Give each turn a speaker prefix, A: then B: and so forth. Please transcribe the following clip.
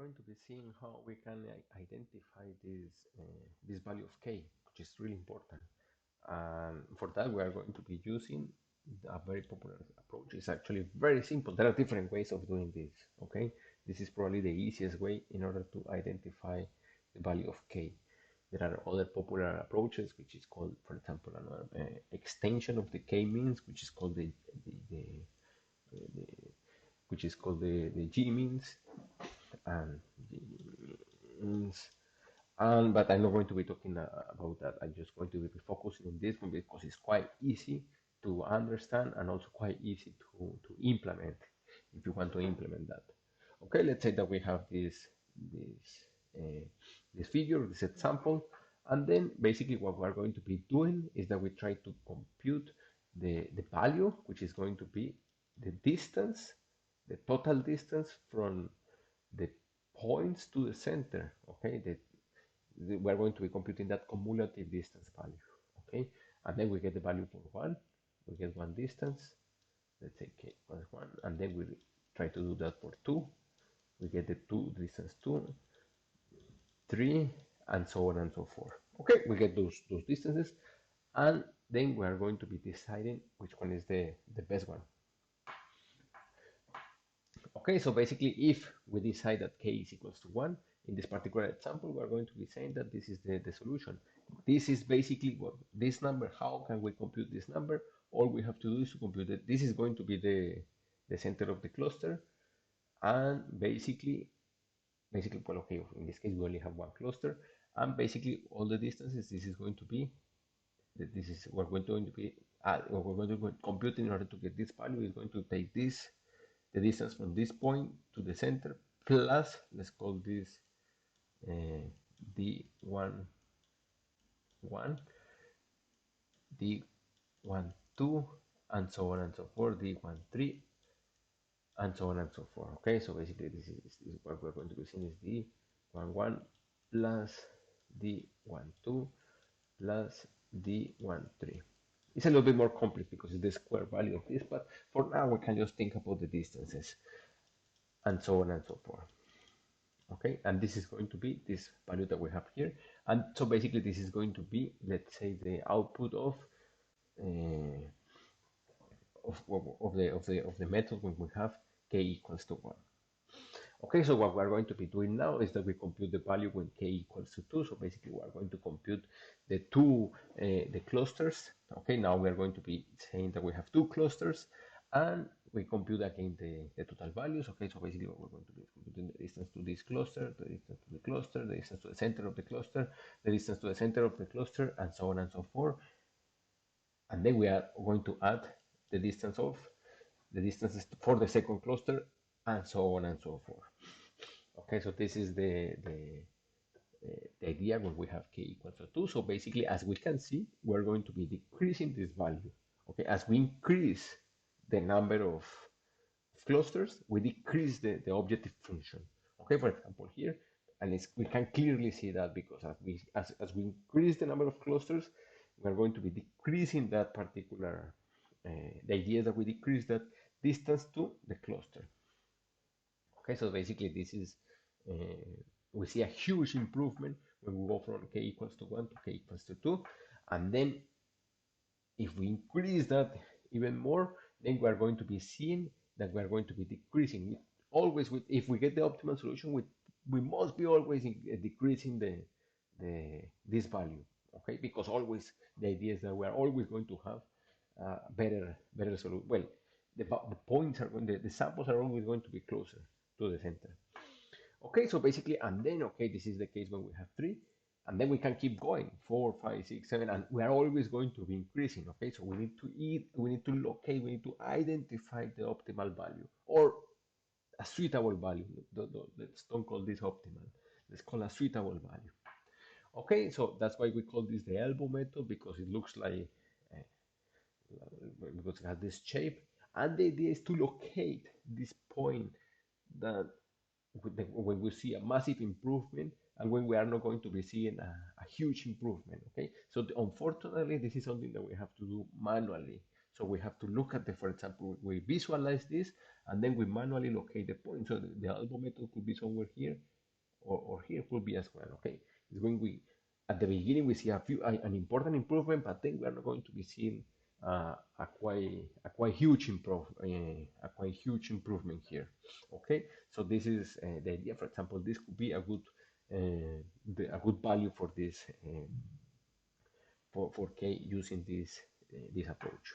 A: going to be seeing how we can identify this value of k, which is really important. And for that, we are going to be using a very popular approach. It's actually very simple. There are different ways of doing this. Okay, this is probably the easiest way in order to identify the value of k. There are other popular approaches, which is called, for example, another extension of the k-means, which is called the which is called the g-means, and means. And but I'm not going to be talking about that. I'm just going to be focusing on this one because it's quite easy to understand and also quite easy to implement if you want to implement that. Okay, let's say that we have uh, this figure, this example, and then basically what we're going to be doing is that we try to compute the value, which is going to be the distance, the total distance from the points to the center. Okay, we're going to be computing that cumulative distance value. Okay, and then we get the value for one. We get one distance. Let's say k equals one, and then we try to do that for two. We get the two distance two, three, and so on and so forth. Okay, we get those distances, and then we are going to be deciding which one is the best one. Okay, so basically, if we decide that k is equals to 1, in this particular example, we are going to be saying that this is the solution. This is basically what this number, how can we compute this number? All we have to do is to compute it. This is going to be the center of the cluster, and basically, well, okay, in this case, we only have one cluster, and basically, all the distances, this is going to be, this is what we're going to be, what we're going to compute in order to get this value is going to take this, the distance from this point to the center, plus, let's call this d1, 1, d1, 2, and so on and so forth, d1, 3, and so on and so forth. Okay, so basically this is what we're going to be seeing is d1, 1 plus d1, 2 plus d1, 3. It's a little bit more complex because it's the square value of this, but for now we can just think about the distances and so on and so forth. Okay, and this is going to be this value that we have here, and so basically this is going to be, let's say, the output uh, of the method when we have k equals to 1. Okay, so what we're going to be doing now is that we compute the value when k equals to 2. So basically we're going to compute the clusters. Okay, now we're going to be saying that we have two clusters, and we compute again the total values. Okay, so basically what we're going to be computing the distance to this cluster, the distance to the cluster, the distance to the center of the cluster, the distance to the center of the cluster, and so on and so forth. And then we are going to add the distance of the distances for the second cluster, and so on and so forth. Okay, so this is the idea when we have k equals to 2. So basically, as we can see, we're going to be decreasing this value. Okay, as we increase the number of clusters, we decrease the objective function. Okay, for example, here, and we can clearly see that because as we increase the number of clusters, we're going to be decreasing that particular, the idea that we decrease that distance to the cluster. Okay, so basically this is, we see a huge improvement when we go from k equals to 1 to k equals to 2. And then if we increase that even more, then we are going to be seeing that we are going to be decreasing. Always, if we get the optimal solution, we must be always decreasing this value. Okay, because always the idea is that we are always going to have better solution. Well, the points are going, the samples are always going to be closer to the center. Okay, so basically, and then, okay, this is the case when we have three, and then we can keep going, 4, 5, 6, 7, and we are always going to be increasing. Okay, so we need to locate, we need to identify the optimal value or a suitable value. Let's don't call this optimal. Let's call a suitable value. Okay, so that's why we call this the elbow method, because it looks like, because it has this shape, and the idea is to locate this point that when we see a massive improvement and when we are not going to be seeing a huge improvement. Okay, so unfortunately this is something that we have to do manually. So we have to look at the, for example, we visualize this and then we manually locate the point. So the elbow method could be somewhere here or here could be as well. Okay, it's when we at the beginning we see an important improvement, but then we are not going to be seeing a quite huge a quite huge improvement here. Okay, so this is the idea. For example, this could be a good value for this for K using this approach.